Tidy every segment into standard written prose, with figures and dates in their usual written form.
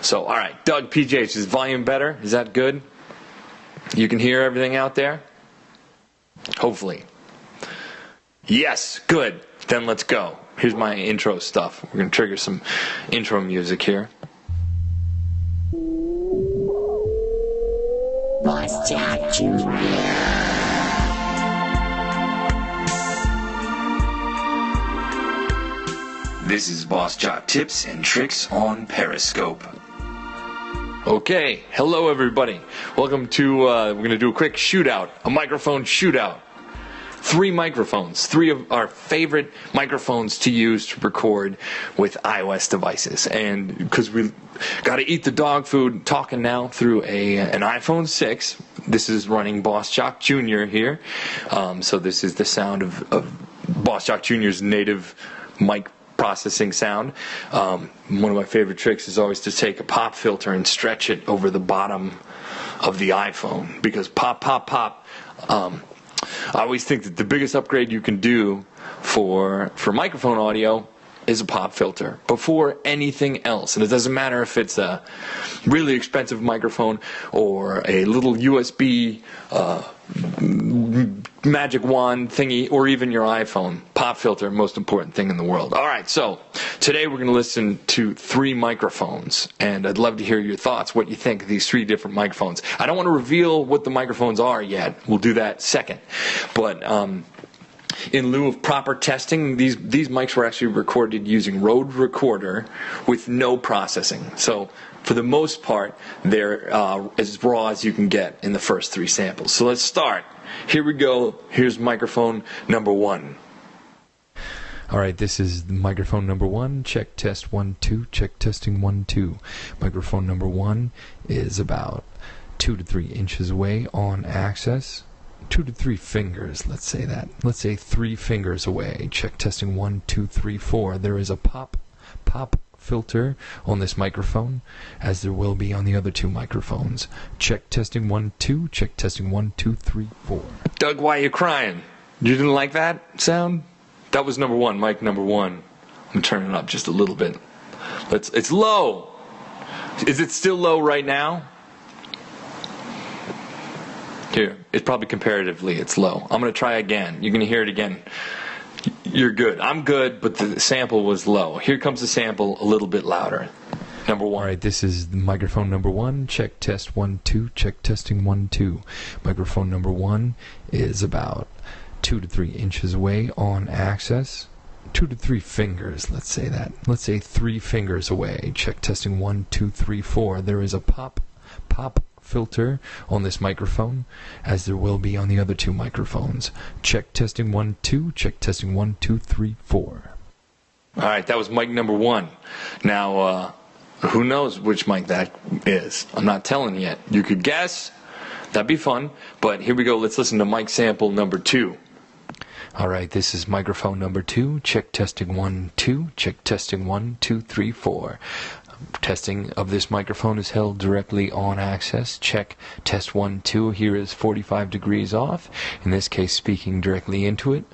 So, all right, Doug, PJH, is volume better? Is that good? You can hear everything out there? Hopefully. Yes, good. Then let's go. Here's my intro stuff. We're going to trigger some intro music here. Boss Jack Jr. This is Boss Jock Tips and Tricks on Periscope. Okay, hello everybody. Welcome to, we're going to do a quick shootout, a microphone shootout. 3 microphones, 3 of our favorite microphones to use to record with iOS devices. And because we got to eat the dog food, talking now through an iPhone 6. This is running Boss Jock Jr. here. So this is the sound of Boss Jock Jr.'s native mic processing sound. One of my favorite tricks is always to take a pop filter and stretch it over the bottom of the iPhone, because pop. I always think that the biggest upgrade you can do for microphone audio is a pop filter before anything else. And it doesn't matter if it's a really expensive microphone or a little USB magic wand thingy, or even your iPhone. Pop filter, most important thing in the world. All right, so today we're going to listen to 3 microphones, and I'd love to hear your thoughts, what you think of these 3 different microphones. I don't want to reveal what the microphones are yet. We'll do that second. But in lieu of proper testing, these mics were actually recorded using Rode Recorder with no processing. So for the most part, they're as raw as you can get in the first 3 samples. So let's start. Here we go. Here's microphone number 1. All right, this is microphone number 1. Check test 1 2. Check testing 1 2. Microphone number 1 is about 2 to 3 inches away on access. 2 to 3 fingers, let's say that. Let's say 3 fingers away. Check testing 1 2 3 4. There is a pop filter on this microphone, as there will be on the other 2 microphones. Check testing 1 2. Check testing 1 2 3 4. Doug, why are you crying? You didn't like that sound? That was number 1, mic number 1. I'm gonna turn it up just a little bit. It's low. Is it still low right now? Here, it's probably comparatively it's low. I'm going to try again. You're going to hear it again. You're good. I'm good, but the sample was low. Here comes the sample a little bit louder. Number 1. All right, this is microphone number 1. Check test 1 2. Check testing 1 2. Microphone number 1 is about 2 to 3 inches away on access. 2 to 3 fingers, let's say that. Let's say 3 fingers away. Check testing 1 2 3 4. There is a pop filter on this microphone, as there will be on the other 2 microphones. Check testing 1 2. Check testing 1 2 3 4. All right, that was mic number 1. Now, who knows which mic that is? I'm not telling yet. You could guess. That'd be fun. But here we go. Let's listen to mic sample number 2. All right, this is microphone number 2. Check testing 1 2. Check testing 1 2 3 4. Testing of this microphone is held directly on access. Check test 1 2. Here is 45 degrees off. In this case, speaking directly into it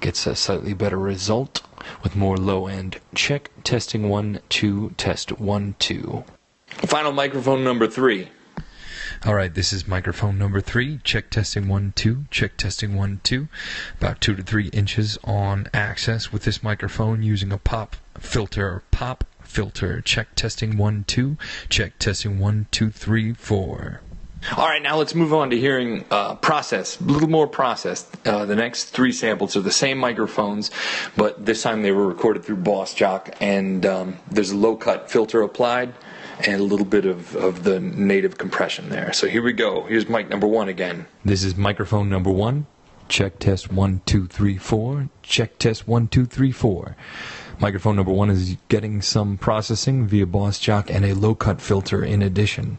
gets a slightly better result with more low end. Check testing 1 2. Test 1 2. Final microphone number 3. All right, this is microphone number 3. Check testing 1 2. Check testing 1 2. About 2 to 3 inches on access with this microphone using a pop filter. Check testing 1 2. Check testing 1 2 3 4. All right, now let's move on to hearing process, a little more processed. The next 3 samples are the same microphones, but this time they were recorded through Boss Jock, and there's a low-cut filter applied and a little bit of the native compression there. So here we go. Here's mic number 1 again. This is microphone number 1. Check test 1 2 3 4. Check test 1 2 3 4. Microphone number 1 is getting some processing via Boss Jock and a low-cut filter in addition.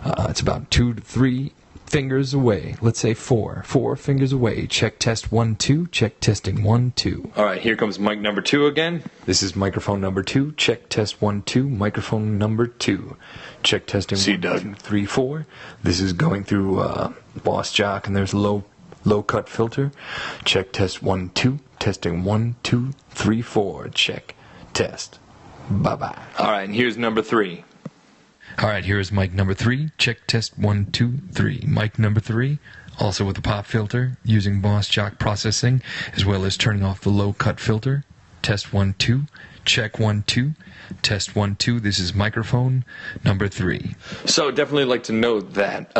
It's about 2 to 3 fingers away. Let's say 4 fingers away. Check test 1 2. Check testing 1 2. All right, here comes mic number 2 again. This is microphone number 2. Check test 1 2. Microphone number 2. Check testing 1 2 3 4. This is going through Boss Jock, and there's a low-cut filter. Check test 1 2. Testing 1 2 3 4. Check test. Bye-bye. All right, and here's number 3. All right, here is mic number 3. Check test 1, 2, 3. Mic number 3, also with a pop filter, using Boss Jock processing, as well as turning off the low cut filter. Test 1, 2. Check 1, 2. Test 1, 2. This is microphone number 3. So definitely like to note that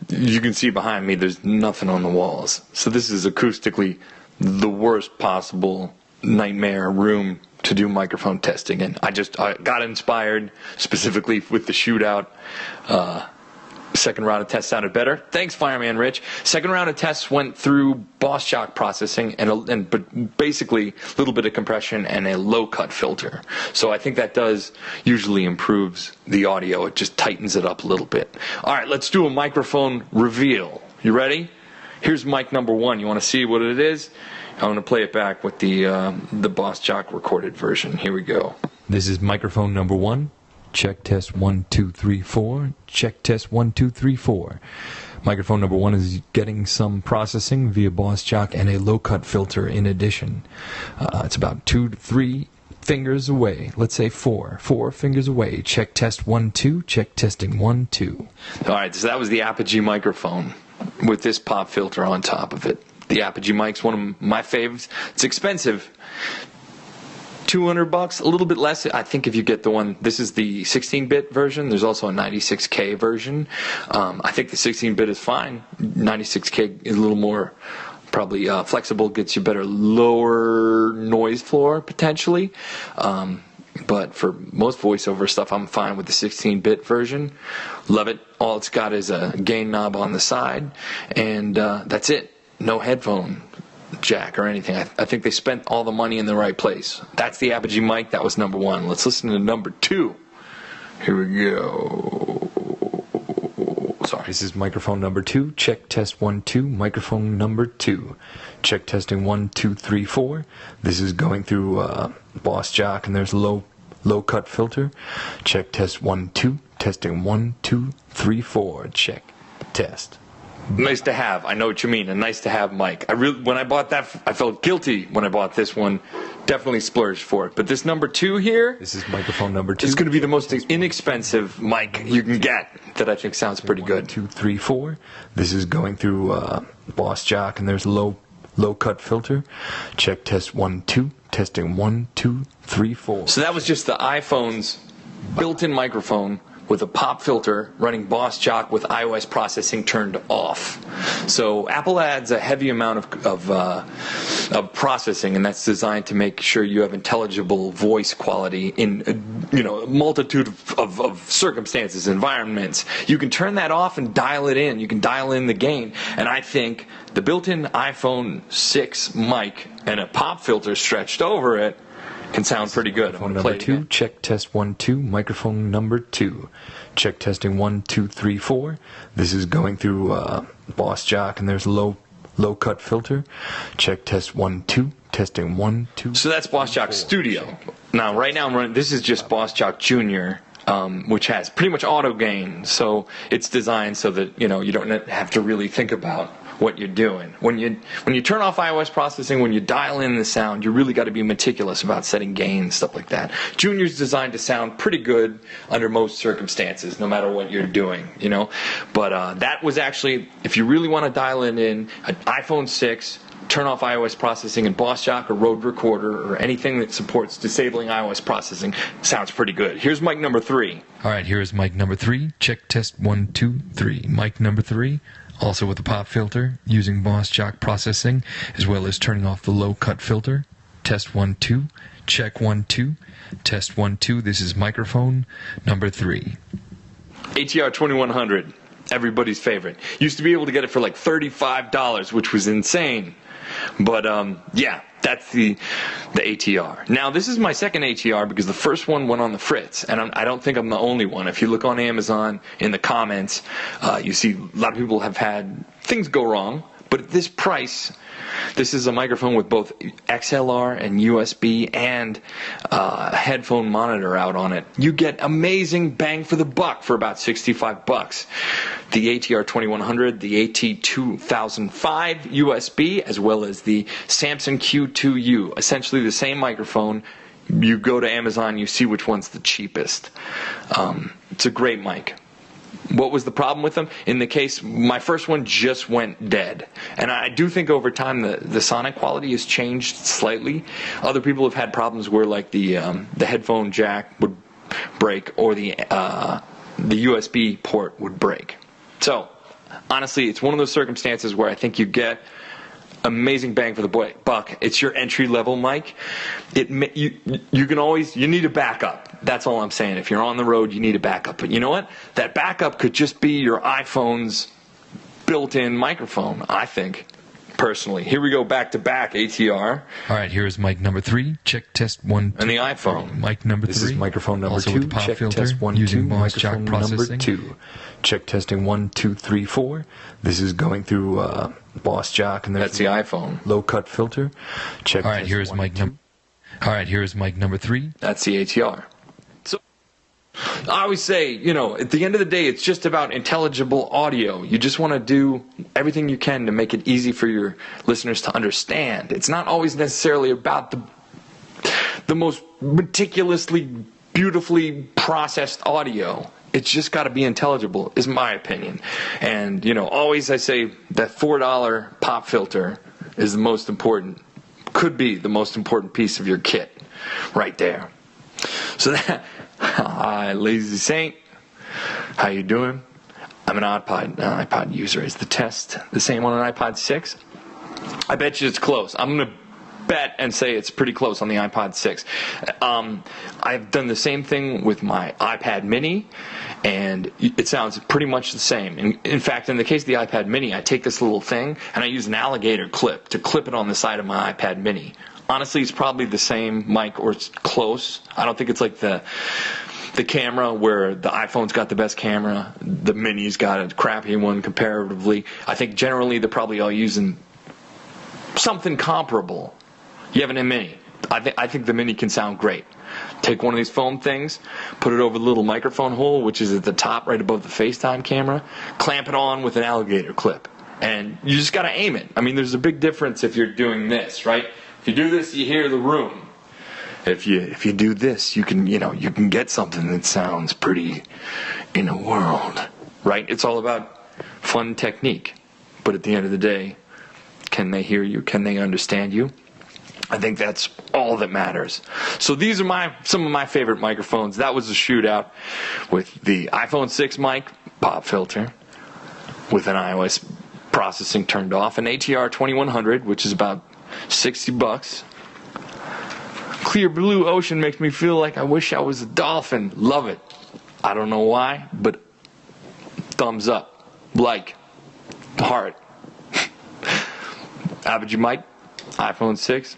you can see behind me there's nothing on the walls. So this is acoustically the worst possible nightmare room to do microphone testing in. I got inspired specifically with the Shootout. Second round of tests sounded better. Thanks, Fireman Rich. Second round of tests went through Boss Jock processing but basically a little bit of compression and a low cut filter. So I think that does usually improves the audio. It just tightens it up a little bit. All right, let's do a microphone reveal. You ready? Here's mic number 1. You want to see what it is? I'm going to play it back with the Boss Jock recorded version. Here we go. This is microphone number 1. Check test 1, 2, 3, 4. Check test 1, 2, 3, 4. Microphone number 1 is getting some processing via Boss Jock and a low cut filter in addition. It's about 2 to 3 fingers away. Let's say 4 fingers away. Check test 1, 2. Check testing 1, 2. All right, so that was the Apogee microphone with this pop filter on top of it. The Apogee mic's one of my faves. It's expensive. $200, a little bit less. I think if you get the one, this is the 16-bit version. There's also a 96K version. I think the 16-bit is fine. 96K is a little more probably flexible, gets you better lower noise floor potentially. But for most voiceover stuff, I'm fine with the 16-bit version. Love it. All it's got is a gain knob on the side, and that's it. No headphone jack or anything. I think they spent all the money in the right place. That's the Apogee mic. That was number 1. Let's listen to number 2. Here we go. Sorry. This is microphone number 2. Check test 1, 2. Microphone number 2. Check testing 1, 2, 3, 4. This is going through Boss Jock, and there's a low cut filter. Check test 1, 2. Testing 1, 2, 3, 4. Check test. Nice to have. I know what you mean. A nice to have mic. When I bought that, I felt guilty when I bought this one. Definitely splurged for it. But this number 2 here, this is microphone number 2. It's going to be the most inexpensive mic you can get that I think sounds pretty good. 1, 2, 3, 4. This is going through Boss Jock, and there's a low cut filter. Check test 1, 2. Testing 1, 2, 3, 4. So that was just the iPhone's built-in microphone with a pop filter running Boss Jock with iOS processing turned off. So Apple adds a heavy amount of processing, and that's designed to make sure you have intelligible voice quality in a multitude of circumstances, environments. You can turn that off and dial it in. You can dial in the gain, and I think the built-in iPhone 6 mic and a pop filter stretched over it can sound pretty good. Microphone number 2. Check test 1, 2. Microphone number 2. Check testing 1, 2, 3, 4. This is going through Boss Jock, and there's a low cut filter. Check test 1, 2. Testing 1, 2. So that's Boss Jock Studio. Now, right now I'm running. This is just Boss Jock Junior, which has pretty much auto gain. So it's designed so that you don't have to really think about what you're doing. When you turn off iOS processing, when you dial in the sound, you really got to be meticulous about setting gain, stuff like that. Junior's designed to sound pretty good under most circumstances, no matter what you're doing, But that was actually, if you really want to dial it in, an iPhone 6, turn off iOS processing, and Boss Jock or Rode Recorder or anything that supports disabling iOS processing sounds pretty good. Here's mic number 3. All right, here is mic number 3. Check test 1, 2, 3. Mic number 3. Also with a pop filter, using Boss Jock processing, as well as turning off the low cut filter. Test 1, 2. Check 1, 2. Test 1, 2. This is microphone number 3. ATR2100, everybody's favorite. Used to be able to get it for like $35, which was insane. But yeah, that's the ATR. Now, this is my second ATR because the first one went on the fritz, and I don't think I'm the only one. If you look on Amazon in the comments, you see a lot of people have had things go wrong. But at this price, this is a microphone with both XLR and USB and a headphone monitor out on it. You get amazing bang for the buck for about $65. The ATR2100, the AT2005 USB, as well as the Samson Q2U. Essentially the same microphone. You go to Amazon, you see which one's the cheapest. It's a great mic. What was the problem with them? In the case, my first one just went dead. And I do think over time the sonic quality has changed slightly. Other people have had problems where like the headphone jack would break or the USB port would break. So, honestly, it's one of those circumstances where I think you get amazing bang for the buck. It's your entry-level mic. You can always, you need a backup. That's all I'm saying. If you're on the road, you need a backup. But you know what? That backup could just be your iPhone's built-in microphone, I think, personally. Here we go, back-to-back ATR. All right, here is mic number 3. Check test 1, 2. And the iPhone. Mic number 3. This is microphone number also 2. With the pop Check filter, test 1, using 2. Boss Jock Microphone number processing. 2. Check testing 1, 2, 3, 4. This is going through Boss Jock, and that's the iPhone. Low cut filter. Check. All right, here is mic number. All right, here is mic number 3. That's the ATR. So I always say, you know, at the end of the day, it's just about intelligible audio. You just want to do everything you can to make it easy for your listeners to understand. It's not always necessarily about the most meticulously, beautifully processed audio. It's just got to be intelligible, is my opinion. And, you know, always I say that $4 pop filter is the most important, could be the most important piece of your kit right there. So that, hi, Lazy Saint. How you doing? I'm an iPod user. Is the test the same on an iPod 6? I bet you it's close. I'm going to bet and say it's pretty close on the iPod 6. I've done the same thing with my iPad mini, and it sounds pretty much the same. In fact, in the case of the iPad mini, I take this little thing and I use an alligator clip to clip it on the side of my iPad mini. Honestly, it's probably the same mic, or it's close. I don't think it's like the camera where the iPhone's got the best camera, the mini's got a crappy one comparatively. I think generally they're probably all using something comparable. You have a mini. I think the mini can sound great. Take one of these foam things, put it over the little microphone hole, which is at the top right above the FaceTime camera, clamp it on with an alligator clip. And you just got to aim it. I mean, there's a big difference if you're doing this, right? If you do this, you hear the room. If you do this, you can get something that sounds pretty in a world, right? It's all about fun technique. But at the end of the day, can they hear you? Can they understand you? I think that's all that matters. So these are some of my favorite microphones. That was a Shootout with the iPhone 6 mic, pop filter, with an iOS processing turned off, an ATR2100, which is about $60. Clear blue ocean makes me feel like I wish I was a dolphin. Love it. I don't know why, but thumbs up, like, heart. Apogee mic, iPhone 6.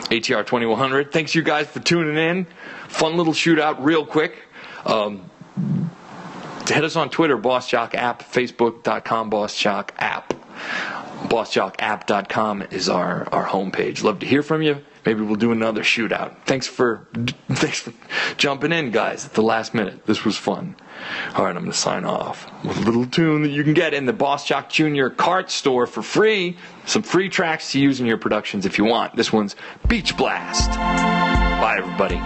ATR2100. Thanks you guys for tuning in. Fun little Shootout real quick. Head us on Twitter, Boss Jock App, Facebook.com, Boss Jock App. BossJockApp.com is our homepage. Love to hear from you. Maybe we'll do another Shootout. Thanks for jumping in, guys, at the last minute. This was fun. All right, I'm going to sign off with a little tune that you can get in the Boss Jock Jr. cart store for free. Some free tracks to use in your productions if you want. This one's Beach Blast. Bye, everybody.